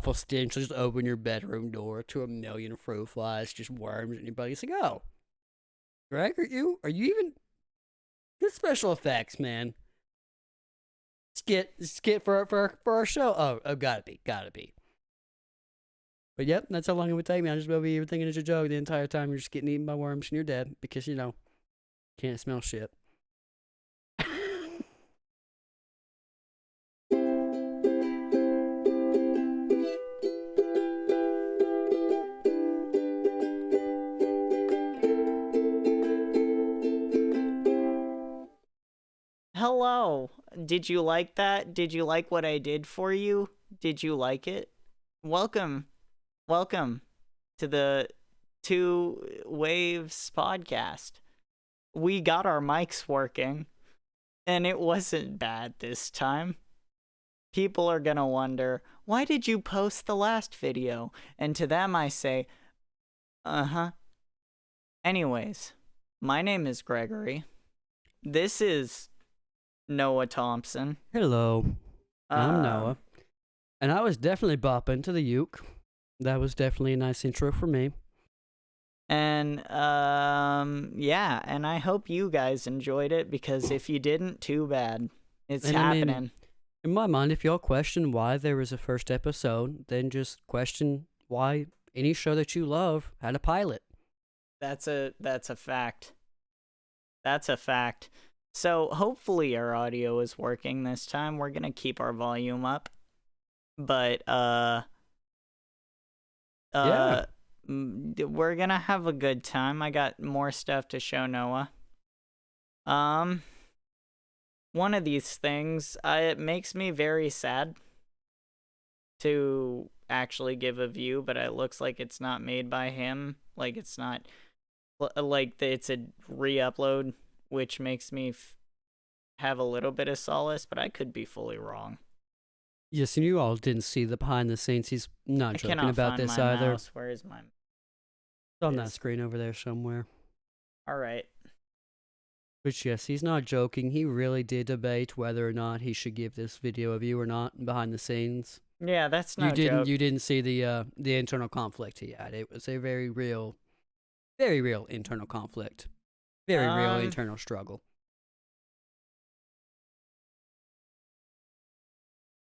awful stench. Just open your bedroom door to a million fruit flies, just worms, and your buddy's like, "Oh, Greg, are you even good special effects, man? Skit for our show. Oh, gotta be. But yep, that's how long it would take me. I just will be thinking it's a joke the entire time. You're just getting eaten by worms and you're dead because can't smell shit. Hello. Did you like that? Did you like what I did for you? Did you like it? Welcome to the 2Waves podcast. We got our mics working, and it wasn't bad this time. People are gonna wonder, why did you post the last video? And to them I say, Anyways, my name is Gregory. This is Noah Thompson. Hello, I'm Noah. And I was definitely bopping to the uke. That was definitely a nice intro for me. And, yeah, and I hope you guys enjoyed it, because if you didn't, too bad. It's happening. I mean, in my mind, if y'all question why there was a first episode, then just question why any show that you love had a pilot. That's a fact. That's a fact. So hopefully our audio is working this time. We're gonna keep our volume up. But, yeah. We're gonna have a good time. I got more stuff to show Noah. One of these things, it makes me very sad to actually give a view, but it looks like it's not made by him. Like, it's not, it's a re-upload, which makes me have a little bit of solace, but I could be fully wrong. Yes, and you all didn't see the behind the scenes. He's not joking about this either. Mouse. Where is my mouse? It's on that screen over there somewhere. All right. Which, yes, he's not joking. He really did debate whether or not he should give this video a view or not behind the scenes. Yeah, that's no joke. You didn't see the internal conflict he had. It was a very real internal conflict. Very real internal struggle.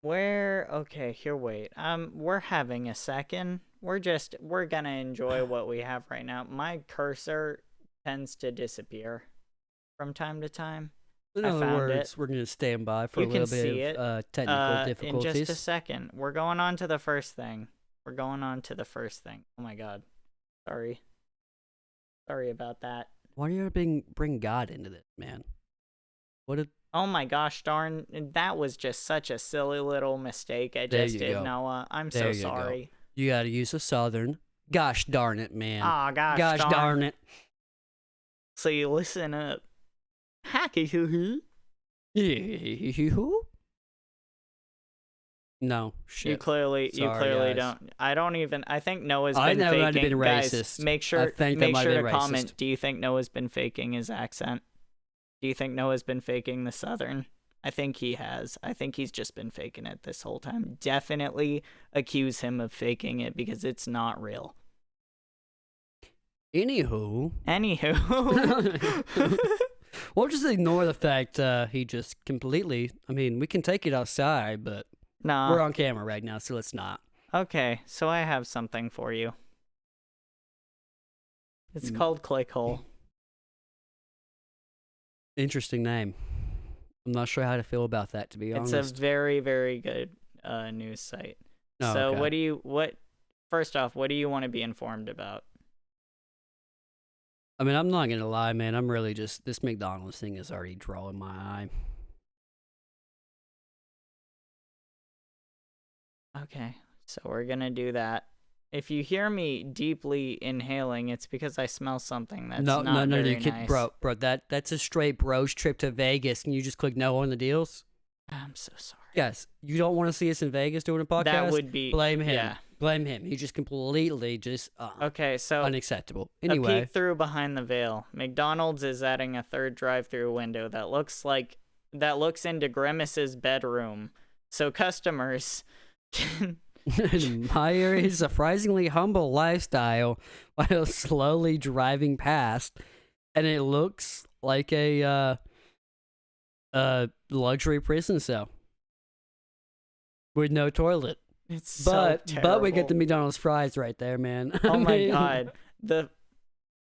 Okay, here, wait. We're having a second. We're gonna enjoy what we have right now. My cursor tends to disappear from time to time. In other words, we're gonna stand by for a little bit of technical difficulties. In just a second. We're going on to the first thing. Oh my god. Sorry about that. Why do you bring God into this, man? Oh my gosh, darn. That was just such a silly little mistake I just did, Noah. I'm so sorry. You gotta use a southern. Gosh darn it, man. Oh, gosh darn it. So you listen up. Hacky hoo hoo. No, shit. You clearly don't. I think Noah's been faking. I know I'd have been racist. Guys, make sure to comment. Do you think Noah's been faking his accent? Do you think Noah's been faking the Southern? I think he has. I think he's just been faking it this whole time. Definitely accuse him of faking it, because it's not real. Anywho. We'll just ignore the fact he just completely... I mean, we can take it outside, but we're on camera right now, so let's not. Okay, so I have something for you. It's called Clickhole. Interesting name. I'm not sure how to feel about that, to be honest. It's a very, very good news site. Oh, so okay. First off, what do you want to be informed about? I mean, I'm not going to lie, man. I'm really just... This McDonald's thing is already drawing my eye. Okay, so we're going to do that. If you hear me deeply inhaling, it's because I smell something that's not very nice. Bro, that's a straight bros trip to Vegas, and you just click no on the deals? I'm so sorry. Yes, you don't want to see us in Vegas doing a podcast? That would be... Blame him. Yeah. Blame him. He just completely okay, so... unacceptable. Anyway. A peek through behind the veil. McDonald's is adding a third drive-thru window that looks into Grimace's bedroom, so customers can admire his surprisingly humble lifestyle while slowly driving past, and it looks like a luxury prison cell with no toilet. It's but we get the McDonald's fries right there, man. Oh my god.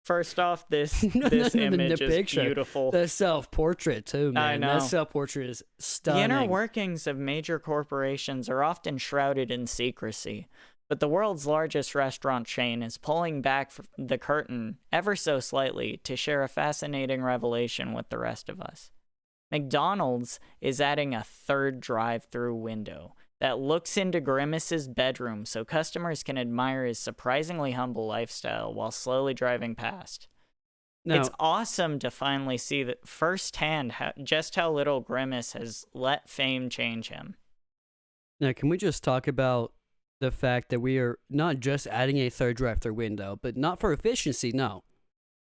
First off, this image is picture. Beautiful. The self-portrait too, man. I know. That self-portrait is stunning. The inner workings of major corporations are often shrouded in secrecy, but the world's largest restaurant chain is pulling back the curtain ever so slightly to share a fascinating revelation with the rest of us. McDonald's is adding a third drive-thru window that looks into Grimace's bedroom so customers can admire his surprisingly humble lifestyle while slowly driving past. Now, it's awesome to finally see that firsthand just how little Grimace has let fame change him. Now, can we just talk about the fact that we are not just adding a third drive-thru window, but not for efficiency, no.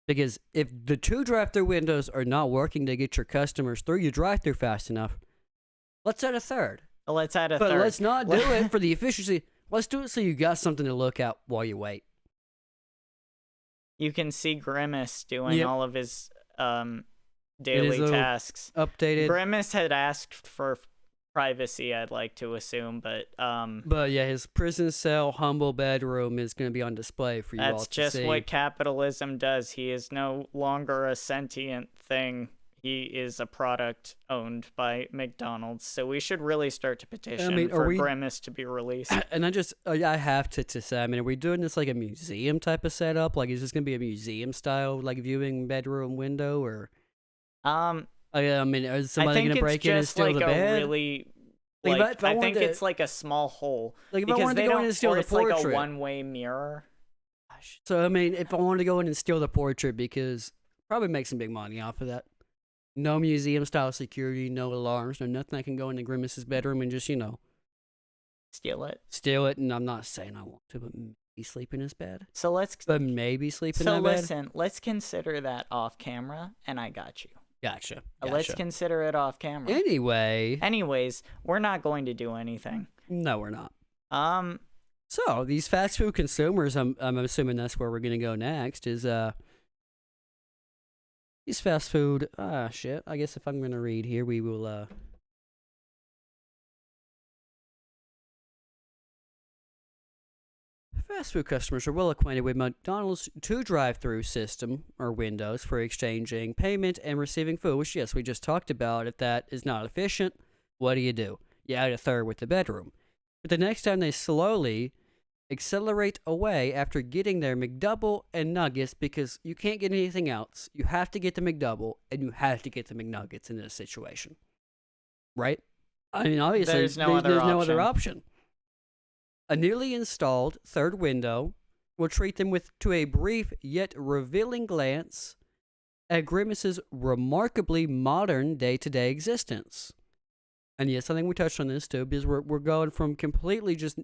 Because if the 2 drive-thru windows are not working to get your customers through your drive-thru fast enough, let's add a third. Let's add a third. But let's not do it for the efficiency. Let's do it so you got something to look at while you wait. You can see Grimace doing all of his daily tasks. Updated. Grimace had asked for privacy, I'd like to assume, but yeah, his prison cell humble bedroom is going to be on display for you all to see. That's just what capitalism does. He is no longer a sentient thing. He is a product owned by McDonald's, so we should really start to petition for Grimace to be released. And I have to say, are we doing this like a museum type of setup? Like, is this going to be a museum style, like viewing bedroom window, or? Is somebody going to break in and steal the bed? I think it's like a small hole. Like if I wanted to go in and steal the portrait, it's like a one-way mirror. So if I wanted to go in and steal the portrait, because probably make some big money off of that. No museum-style security, no alarms, no nothing. I can go into Grimace's bedroom and just, steal it. Steal it, and I'm not saying I want to, but maybe sleep in his bed. But maybe sleep in that bed. So listen, let's consider that off camera, and I got you. Gotcha. Let's consider it off camera. Anyways, we're not going to do anything. No, we're not. So these fast food consumers, I'm assuming that's where we're gonna go next. Is these fast food? Shit. I guess if I'm gonna read here, we will. Fast food customers are well acquainted with McDonald's 2 drive-thru system, or windows, for exchanging payment and receiving food, which, yes, we just talked about. If that is not efficient, what do? You add a third with the bedroom. But the next time they slowly accelerate away after getting their McDouble and nuggets, because you can't get anything else. You have to get the McDouble, and you have to get the McNuggets in this situation. Right? Obviously, there's no other option. A newly installed third window will treat them to a brief yet revealing glance at Grimace's remarkably modern day-to-day existence. And yes, I think we touched on this too, because we're going from completely just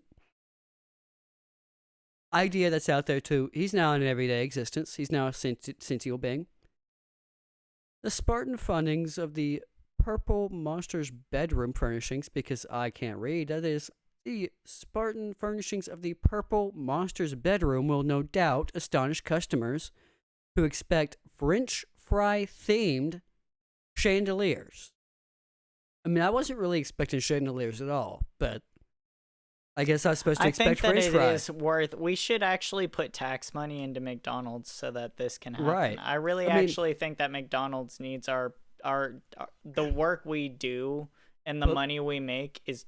idea that's out there to he's now in an everyday existence. He's now a sentient being. The Spartan fundings of the Purple Monster's bedroom furnishings, because I can't read, that is, the Spartan furnishings of the Purple Monster's bedroom will no doubt astonish customers who expect French fry-themed chandeliers. I wasn't really expecting chandeliers at all, but I guess I was supposed to expect French fries. We should actually put tax money into McDonald's so that this can happen. Right. I really think that McDonald's needs the work we do and the money we make is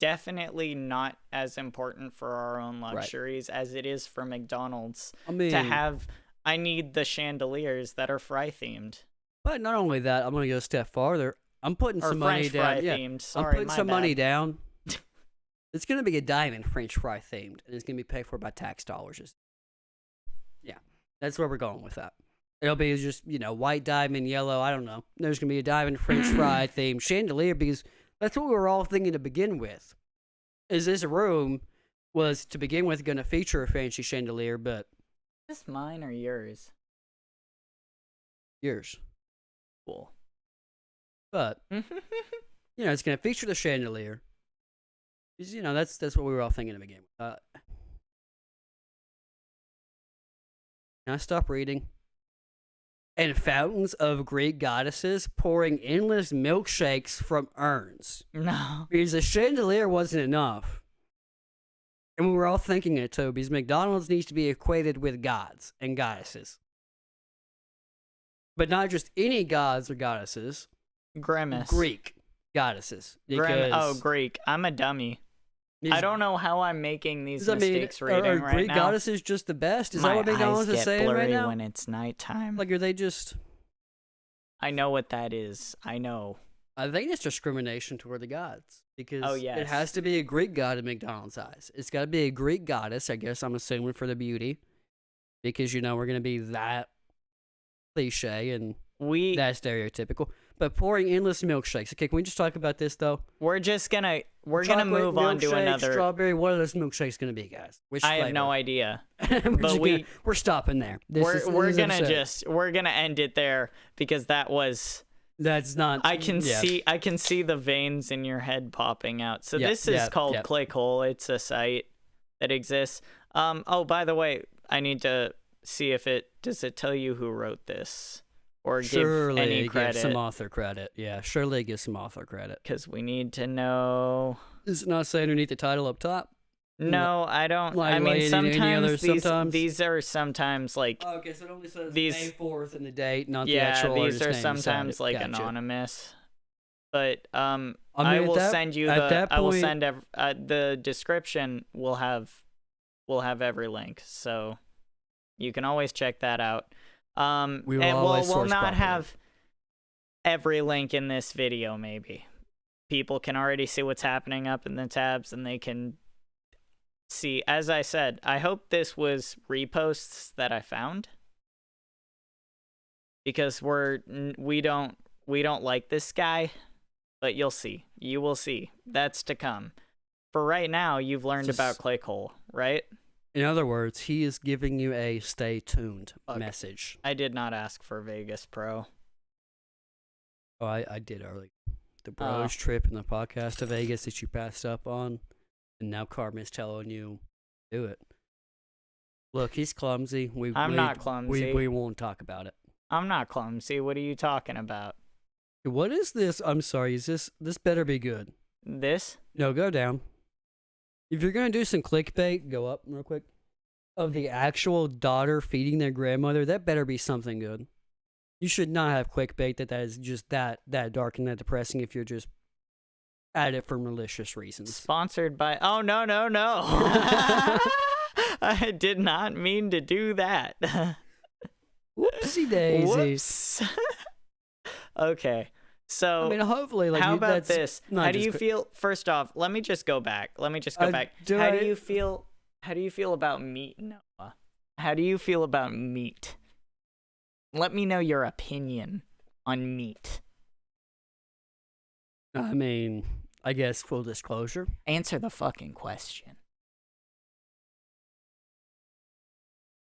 definitely not as important for our own luxuries as it is for McDonald's to have. I need the chandeliers that are fry themed. But not only that, I'm going to go a step farther. I'm putting some money down. Themed. Sorry, I'm putting some money down. It's going to be a diamond French fry themed, and it's going to be paid for by tax dollars. Yeah, that's where we're going with that. It'll be just, white diamond, yellow, I don't know. There's going to be a diamond French fry themed chandelier, because that's what we were all thinking to begin with. Is this room was to begin with going to feature a fancy chandelier, but is this mine or yours? Yours. Cool. But it's going to feature the chandelier. 'Cause, that's what we were all thinking to begin with. Can I stop reading? And fountains of Greek goddesses pouring endless milkshakes from urns. No. Because the chandelier wasn't enough. And we were all thinking it too, because McDonald's needs to be equated with gods and goddesses. But not just any gods or goddesses. Grimace. Greek goddesses. Greek. I'm a dummy. I don't know how I'm making these mistakes reading right now. Are Greek goddesses just the best? Is that what McDonald's is saying right now? When it's nighttime. Like, are they just... I know what that is. I know. I think it's discrimination toward the gods. Because yes. It has to be a Greek god in McDonald's eyes. It's got to be a Greek goddess, I guess I'm assuming, for the beauty. Because, we're going to be that cliche and that stereotypical. But pouring endless milkshakes. Okay, can we just talk about this, though? We're gonna move on to another... Strawberry, what are those milkshakes going to be, guys? I have no idea. But we're stopping there. We're gonna end it there because that's not... I can see the veins in your head popping out. So this is called Clickhole. It's a site that exists. By the way, I need to see if does it tell you who wrote this or give any credit. Give some author credit. Yeah, surely give some author credit. Because we need to know. Is it not saying underneath the title up top? No, I don't. Sometimes these are sometimes like. Oh, okay, so it only says May 4th and the date, not the actual artist name. These are sometimes like anonymous. But I will send you the description. Will have every link, so you can always check that out. We'll not have every link in this video. Maybe people can already see what's happening up in the tabs, and they can see. As I said, I hope this was reposts that I found, because we don't like this guy, but you will see. That's to come. For right now, you've learned about Clickhole, right? In other words, he is giving you a stay tuned message. I did not ask for Vegas Pro. Oh, I did early. The bros trip and the podcast to Vegas that you passed up on, and now Carmen's telling you, do it. Look, he's clumsy. I'm not clumsy. We won't talk about it. I'm not clumsy. What are you talking about? What is this? I'm sorry. Is this better be good? This? No, go down. If you're going to do some clickbait, go up real quick. Of the actual daughter feeding their grandmother, that better be something good. You should not have clickbait that is just that dark and that depressing if you're just at it for malicious reasons. Sponsored by... Oh, no. I did not mean to do that. Whoopsie daisy. Whoops. Okay. So, I mean, hopefully, how about this? How do you feel? First off, let me just go back. How do you feel? How do you feel about meat, Noah? How do you feel about meat? Let me know your opinion on meat. I mean, I guess full disclosure. Answer the fucking question.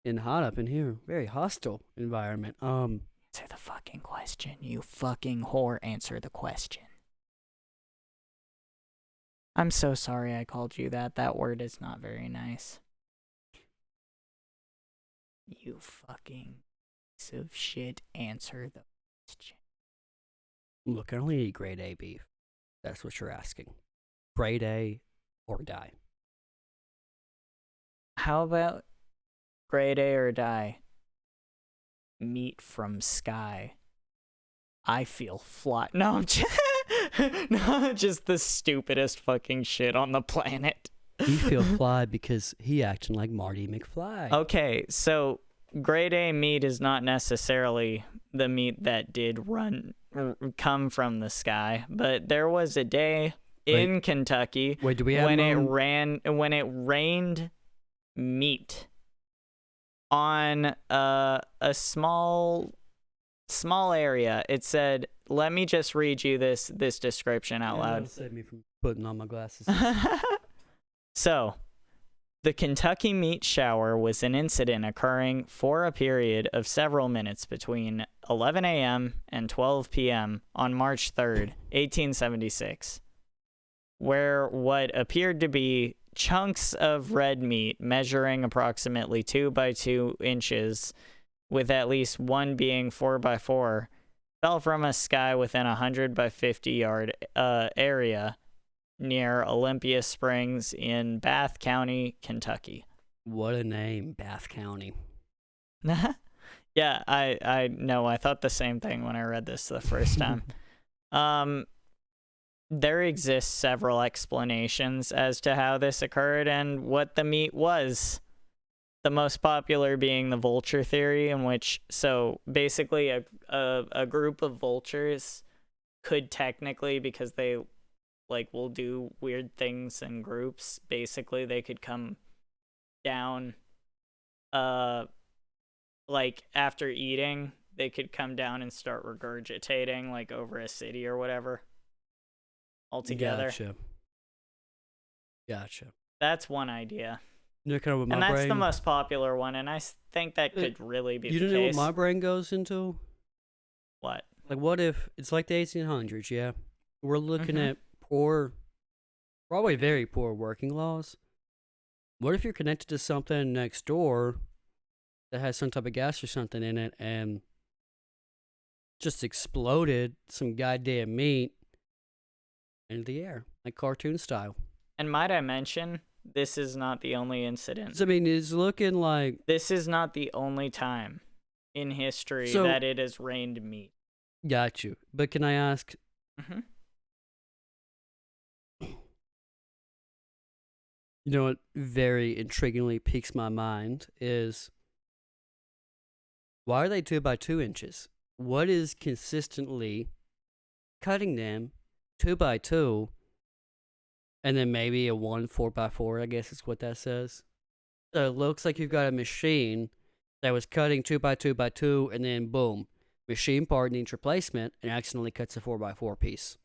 And hot up in here, very hostile environment. Answer the fucking question, you fucking whore. Answer the question. I'm so sorry I called you that. That word is not very nice. You fucking piece of shit. Answer the question. Look, I only eat grade A beef. That's what you're asking. Grade A or die. How about grade A or die? Meat from sky. I feel fly. No, I'm just the stupidest fucking shit on the planet. You feel fly because he acting like Marty McFly. Okay, so grade A meat is not necessarily the meat that did come from the sky, but there was a day in Kentucky when it rained meat on a small area. It said, let me just read you this description out loud. Save me from putting on my glasses. So, the Kentucky meat shower was an incident occurring for a period of several minutes between 11 a.m. and 12 p.m. on March 3rd, 1876. where what appeared to be chunks of red meat measuring approximately 2 by 2 inches, with at least one being 4 by 4, fell from a sky within a 100 by 50 yard area near Olympia Springs in Bath County, Kentucky. What a name, Bath County. Yeah, I know. I thought the same thing when I read this the first time. There exist several explanations as to how this occurred and what the meat was. The most popular being the vulture theory, in which, so basically a group of vultures could technically, because they like will do weird things in groups, basically they could come down like after eating, they could come down and start regurgitating like over a city or whatever altogether. Gotcha. That's one idea. You know, and that's the most popular one, and I think that could really be the case. You know what my brain goes into? What? Like, what if it's like the 1800s, yeah? We're looking at poor, probably very poor working laws. What if you're connected to something next door that has some type of gas or something in it and just exploded some goddamn meat into the air, like cartoon style? And might I mention, this is not the only incident. I mean, it's looking like... This is not the only time in history that it has rained meat. Got you. But can I ask... You know what very intriguingly piques my mind is, why are they 2 by 2 inches? What is consistently cutting them 2 by 2, and then maybe a 4 by 4, I guess is what that says. So it looks like you've got a machine that was cutting 2 by 2 by 2, and then boom, machine part needs replacement and accidentally cuts a 4 by 4 piece.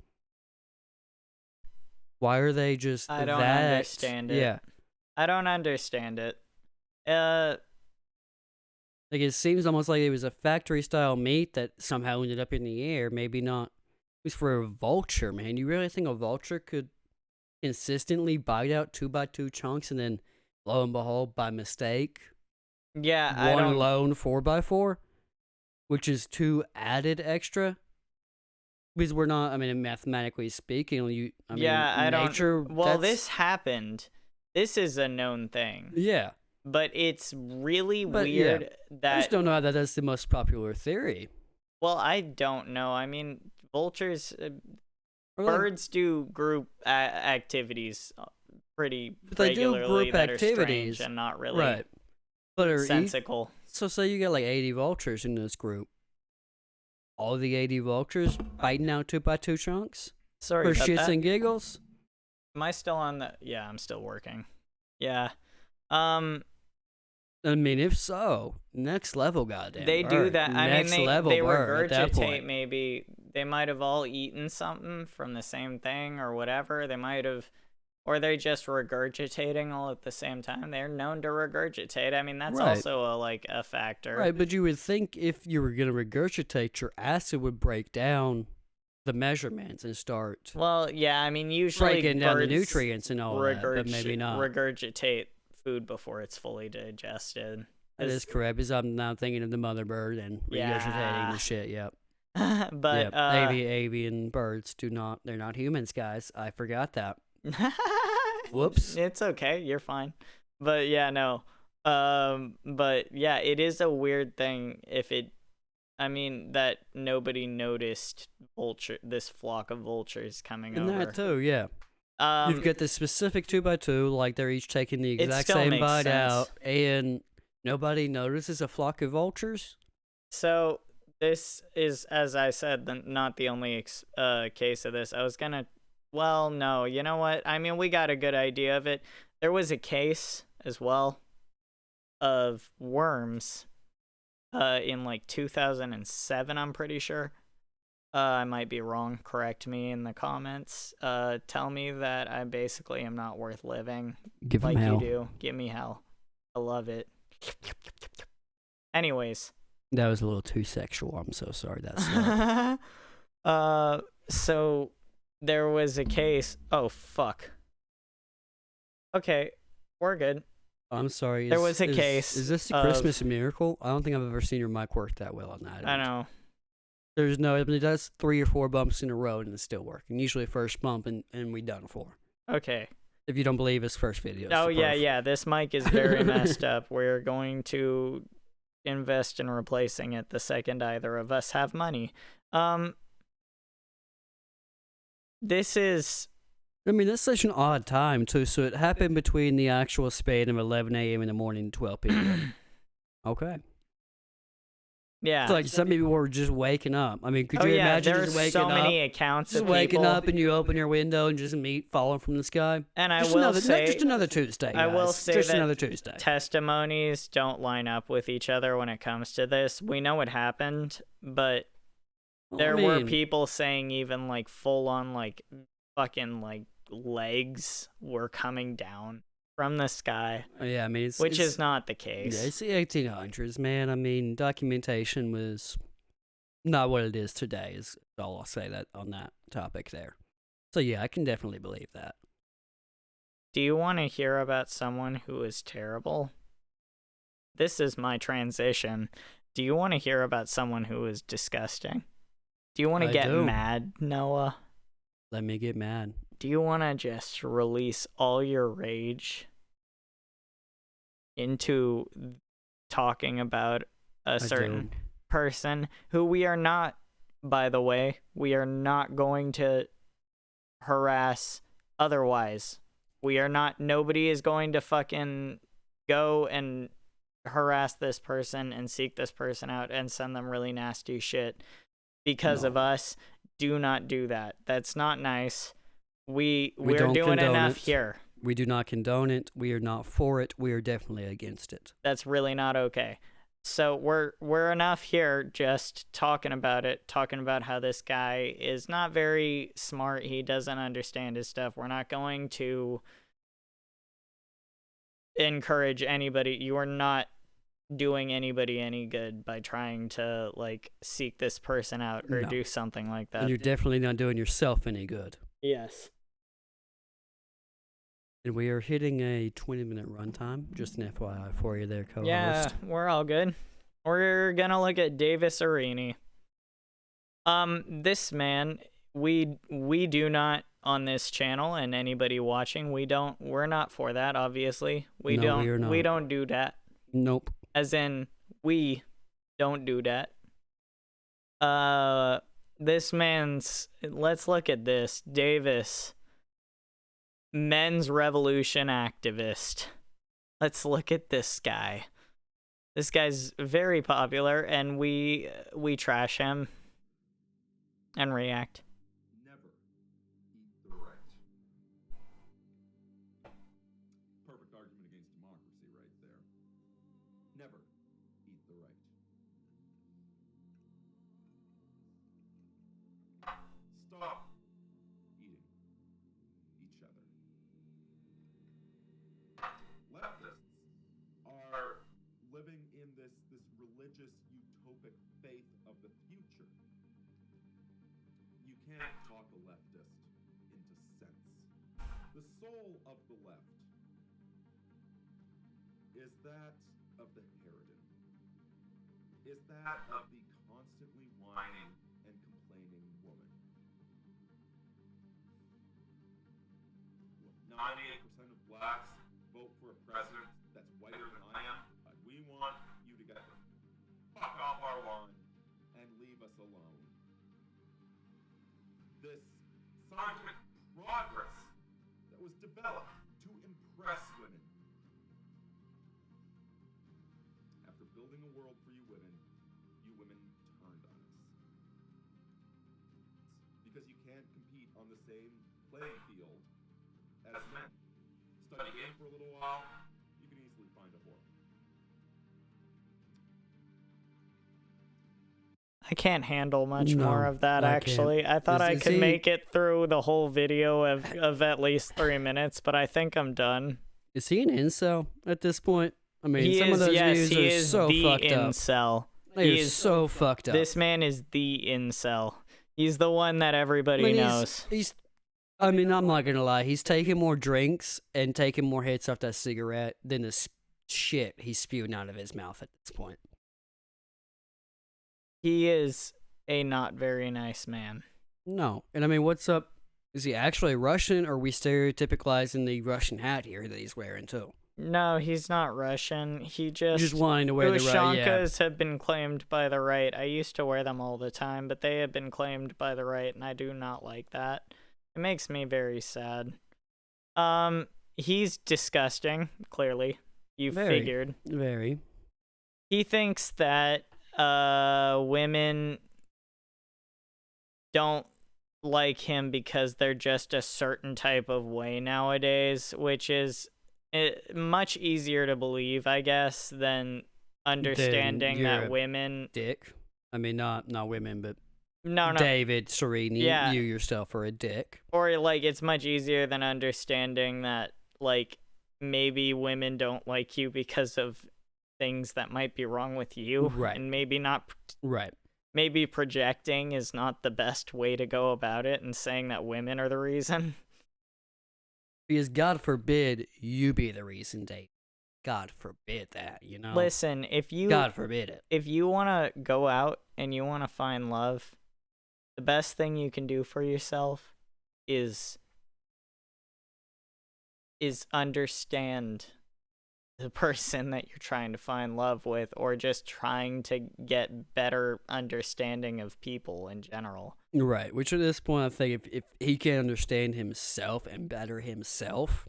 Why are they just I don't understand it. Yeah. I don't understand it. Like, it seems almost like it was a factory-style meat that somehow ended up in the air. Maybe not. It was for a vulture, man. You really think a vulture could consistently bite out 2 by 2 chunks and then, lo and behold, by mistake, one lone 4 by 4, which is 2 added extra? Because we're not, I mean, mathematically speaking, this happened. This is a known thing. Yeah. But it's really weird that... I just don't know how that's the most popular theory. Well, I don't know. I mean, vultures... birds do group activities pretty regularly that are strange and not really sensical. So say you got like 80 vultures in this group. All the 80 vultures biting out 2 by 2 chunks? Sorry for shits and giggles? Am I still on the... Yeah, I'm still working. Yeah. I mean, if so, next level, goddamn. They do that. I mean, they regurgitate. Maybe they might have all eaten something from the same thing or whatever. They might have, or they're just regurgitating all at the same time. They're known to regurgitate. I mean, that's also a factor. Right, but you would think if you were gonna regurgitate, your acid would break down the measurements and start. Well, yeah, I mean, usually breaking down the nutrients and all that, but maybe not regurgitate food before it's fully digested. That is correct, because I'm now thinking of the mother bird and regurgitating the shit, yep. But avian birds they're not humans, guys. I forgot that. Whoops. It's okay, you're fine. But yeah, no. But yeah, it is a weird thing that nobody noticed this flock of vultures coming over. And that too, yeah. You've got the specific 2 by 2, like they're each taking the exact same bite out, and nobody notices a flock of vultures? So, this is, as I said, not the only case of this. Well, no, you know what? I mean, we got a good idea of it. There was a case, as well, of worms in, 2007, I'm pretty sure. I might be wrong. Correct me in the comments. Tell me that I basically am not worth living. Give like hell. You do. Give me hell. I love it. Anyways. That was a little too sexual. I'm so sorry. That's so there was a case. Oh, fuck. Okay, we're good. I'm sorry. There was a case. Is this a Christmas miracle? I don't think I've ever seen your mic work that well on that. I know. There's no, it does 3 or 4 bumps in a row and it's still working. Usually first bump and we done 4. Okay. If you don't believe his first video. Oh, yeah. This mic is very messed up. We're going to invest in replacing it the second either of us have money. This is... I mean, that's such an odd time, too. So it happened between the actual span of 11 a.m. in the morning and 12 p.m. Okay. Yeah. It's like some people were just waking up. I mean, could you imagine just waking up? There's so many accounts just of waking people. up and you open your window and just meat falling from the sky. And just another Tuesday, guys. I will say just that another Tuesday. Testimonies don't line up with each other when it comes to this. We know it happened, but there were people saying even like full on like fucking like legs were coming down from the sky. Yeah, I mean, which is not the case. Yeah, it's the 1800s, man. I mean, documentation was not what it is today. Is all I'll say that on that topic there. So yeah, I can definitely believe that. Do you want to hear about someone who is terrible? This is my transition. Do you want to hear about someone who is disgusting? Do you want to get mad, Noah? Let me get mad. Do you want to just release all your rage into talking about a certain person who we are not, by the way, we are not going to harass otherwise. We are not, nobody is going to fucking go and harass this person and seek this person out and send them really nasty shit because of us. Do not do that. That's not nice. We're doing enough here. We do not condone it. We are not for it. We are definitely against it. That's really not okay. So we're enough here just talking about it, talking about how this guy is not very smart. He doesn't understand his stuff. We're not going to encourage anybody. You are not doing anybody any good by trying to like seek this person out or do something like that. And you're definitely not doing yourself any good. Yes. And we are hitting a 20-minute runtime. Just an FYI for you there, co-host. Yeah, we're all good. We're gonna look at Davis Arini. This man, we do not on this channel, and anybody watching, we're not for that. Obviously, we don't do that. Nope. As in, we don't do that. This man's. Let's look at this. Davis. Men's revolution activist. Let's look at this guy. This guy's very popular, and we trash him and react. Never eat the right. Perfect argument against democracy right there. Never eat the right. Stop eating each other. Leftists are living in this religious utopic faith of the future. You can't talk a leftist into sense. The soul of the left is that of the harridan, is that of the constantly whining and complaining woman. 98% of blacks vote for a president that's whiter than I am. We want you to get the fuck off our lawn and leave us alone. This scientific progress that was developed to impress women. After building a world for you women turned on us. It's because you can't compete on the same playing field as men. Study game for a little while, you can easily find a whore. I can't handle much more of that, actually. I thought I could make it through the whole video of at least 3 minutes, but I think I'm done. Is he an incel at this point? I mean, some of those views are so fucked up. Incel. He is so fucked up. This man is the incel. He's the one that everybody knows. He's I mean, I'm not gonna lie. He's taking more drinks and taking more hits off that cigarette than the shit he's spewing out of his mouth at this point. He is a not very nice man. No. And I mean, what's up? Is he actually Russian, or are we stereotypicalizing the Russian hat here that he's wearing, too? No, he's not Russian. He just wanting to wear the right, yeah. Ushankas have been claimed by the right. I used to wear them all the time, but they have been claimed by the right, and I do not like that. It makes me very sad. He's disgusting, clearly. You figured. Very. He thinks that women don't like him because they're just a certain type of way nowadays, which is much easier to believe, I guess, than understanding that women... Dick. I mean, not women, but... No. David, Serini, yeah. You yourself are a dick. Or, like, it's much easier than understanding that, like, maybe women don't like you because of things that might be wrong with you. Right. And maybe not... Right. Maybe projecting is not the best way to go about it and saying that women are the reason. Because God forbid you be the reason, Dave. God forbid that, you know? Listen, if you... God forbid it. If you want to go out and you want to find love, the best thing you can do for yourself is understand the person that you're trying to find love with, or just trying to get better understanding of people in general. Right, which at this point I think if he can understand himself and better himself,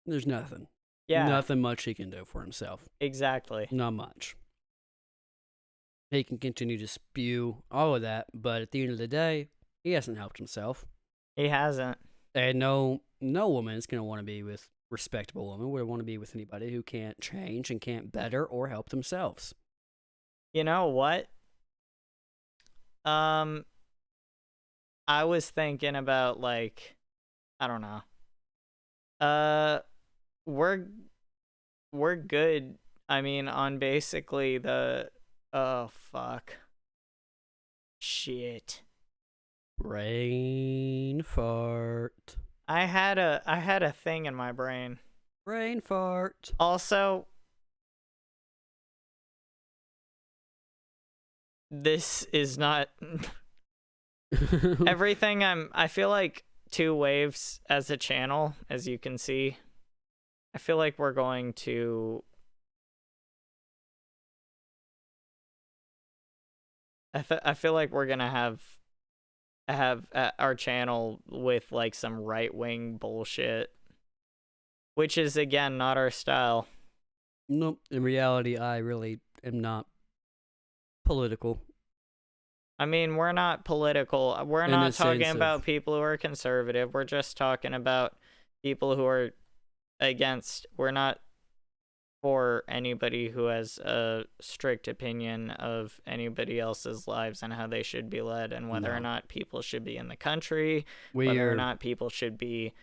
there's nothing. Yeah. Nothing much he can do for himself. Exactly. Not much. He can continue to spew all of that, but at the end of the day, he hasn't helped himself. He hasn't. And no woman is going to want to be with respectable woman. Would want to be with anybody who can't change and can't better or help themselves. You know what? I was thinking about, like, I don't know. We're good. I mean, on basically the... Oh, fuck. Shit. Brain fart. I had a thing in my brain. Brain fart. Also, this is not everything I feel like 2Waves as a channel, as you can see. I feel like we're going to I feel like we're gonna have our channel with, like, some right-wing bullshit, which is, again, not our style. Nope. In reality, I really am not political. I mean, we're not political. We're not talking about people who are conservative. We're just talking about people who are against. We're not for anybody who has a strict opinion of anybody else's lives and how they should be led, and whether or not people should be in the country, whether or not people should be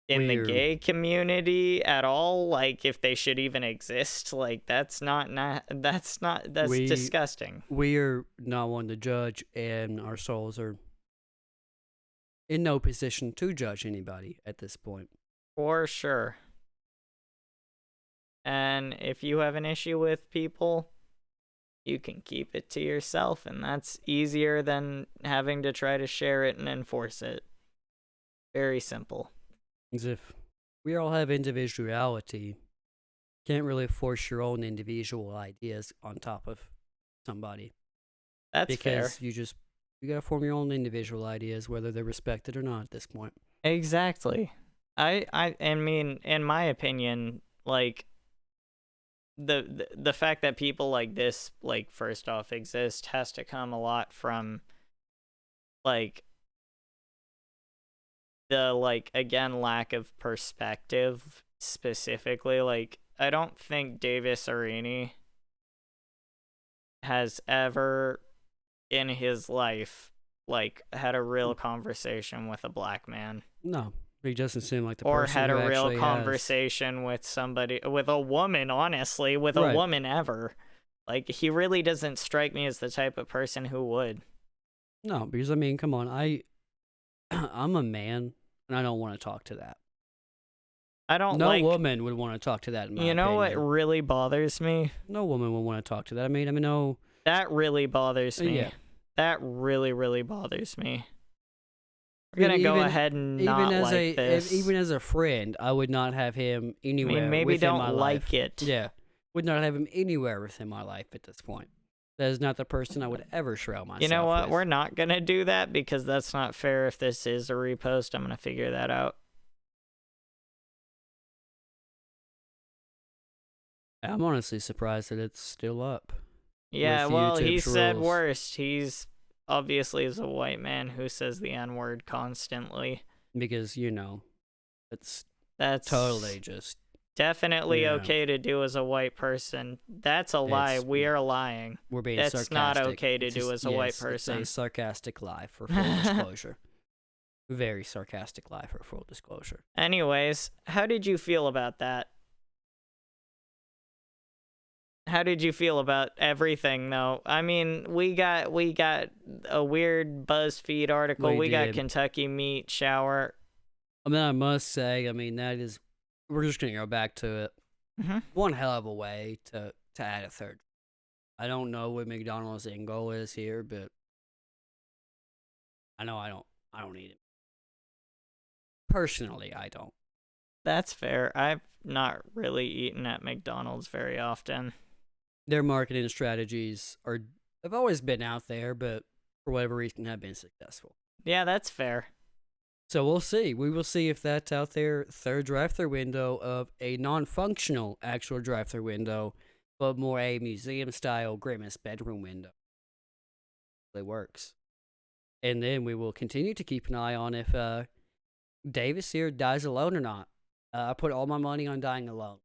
in the gay community at all, like, if they should even exist. Like, that's disgusting. We are not one to judge, and our souls are in no position to judge anybody at this point. For sure. And if you have an issue with people, you can keep it to yourself, and that's easier than having to try to share it and enforce it. Very simple. As if we all have individuality, can't really force your own individual ideas on top of somebody. That's fair. Because you gotta form your own individual ideas, whether they're respected or not at this point. Exactly. I mean, in my opinion, like, the fact that people like this, like, first off exist has to come a lot from, like, the, like, again, lack of perspective. Specifically, like, I don't think Davis Arini has ever in his life, like, had a real conversation with a black man. No. He doesn't seem like the or person had who a real actually conversation has. With somebody, with a woman, honestly, with Right. a woman ever. Like, he really doesn't strike me as the type of person who would. No, because I mean, come on, I'm a man, and I don't want to talk to that. I don't No like... woman would want to talk to that, in my You know opinion. what really bothers me? No woman would want to talk to that. I mean, no... That really bothers me. Yeah. That really, really bothers me. We're going to go ahead and not like this. Even as a friend, I would not have him anywhere. I mean, maybe within don't my like life. it. Yeah. Would not have him anywhere within my life at this point. That is not the person I would ever shroud myself You know what? with. We're not going to do that because that's not fair if this is a repost. I'm going to figure that out. I'm honestly surprised that it's still up. Yeah, with well, he YouTube's said rules. worst. He's obviously is a white man who says the N-word constantly. Because, it's That's totally just... definitely Yeah. okay to do as a white person. That's a lie. We are lying. We're being That's sarcastic. not okay to It's do as a white It's person. a sarcastic lie for full disclosure. Very sarcastic lie for full disclosure. Anyways, how did you feel about that? How did you feel about everything, though? I mean, we got a weird BuzzFeed article. We got did. Kentucky meat shower. I mean, I must say, that is... We're just going to go back to it. Mm-hmm. One hell of a way to add a third. I don't know what McDonald's end goal is here, but I know I don't need it. Personally, I don't. That's fair. I've not really eaten at McDonald's very often. Their marketing strategies have always been out there, but for whatever reason have been successful. Yeah, that's fair. So we'll see. We will see if that's out there. Third drive-thru window of a non-functional actual drive-thru window, but more a museum-style Grimace bedroom window. It works. And then we will continue to keep an eye on if Davis here dies alone or not. I put all my money on dying alone.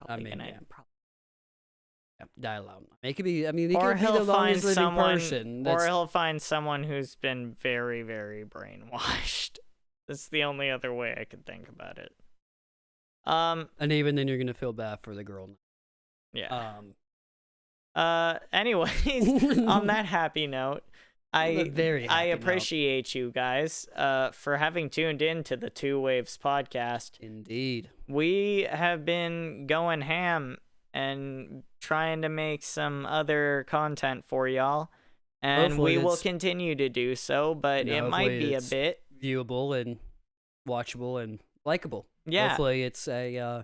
Probably Yeah, die alone. It could be. He or could be he'll the find longest living someone, person. or he'll find someone who's been very, very brainwashed. That's the only other way I could think about it. And even then, you're gonna feel bad for the girl. Yeah. Anyways, on that happy note, I appreciate you guys for having tuned in to the 2Waves podcast. Indeed. We have been going ham and trying to make some other content for y'all, and Hopefully we will it's- continue to do so, but it might hopefully be a it's bit viewable and watchable and likable. Yeah. Hopefully it's a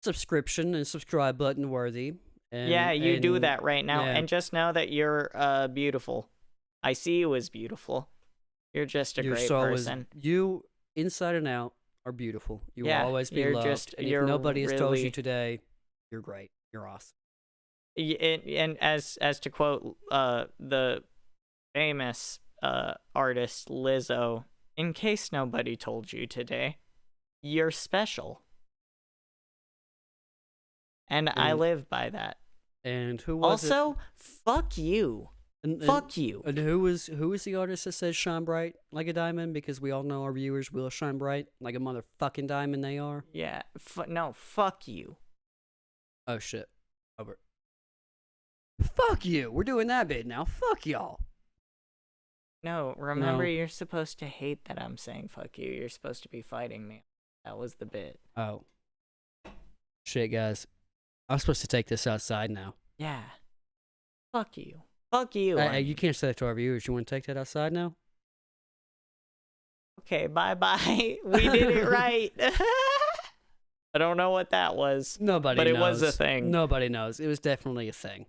subscription and subscribe button worthy. And, yeah, you do and- that right now, yeah. and just know that you're beautiful. I see you as beautiful. You're just a Your great soul person. You, inside and out, are beautiful. You will Yeah, always be you're loved. just- And you're if nobody has told you really- today, you're great. You're awesome. And as to quote the famous artist Lizzo, in case nobody told you today, you're special. And I live by that. And who was it? Also, fuck you. And Fuck you. And who was the artist that says shine bright like a diamond? Because we all know our viewers will shine bright like a motherfucking diamond they are. Yeah. No, fuck you. Oh shit. Over. Fuck you. We're doing that bit now. Fuck y'all. No, remember, No. you're supposed to hate that I'm saying fuck you. You're supposed to be fighting me. That was the bit. Oh. Shit, guys. I'm supposed to take this outside now. Yeah. Fuck you. Fuck you. Hey, you can't say that to our viewers. You want to take that outside now? Okay, bye-bye. We did it right. I don't know what that was. Nobody But knows. it was a thing. Nobody knows. It was definitely a thing.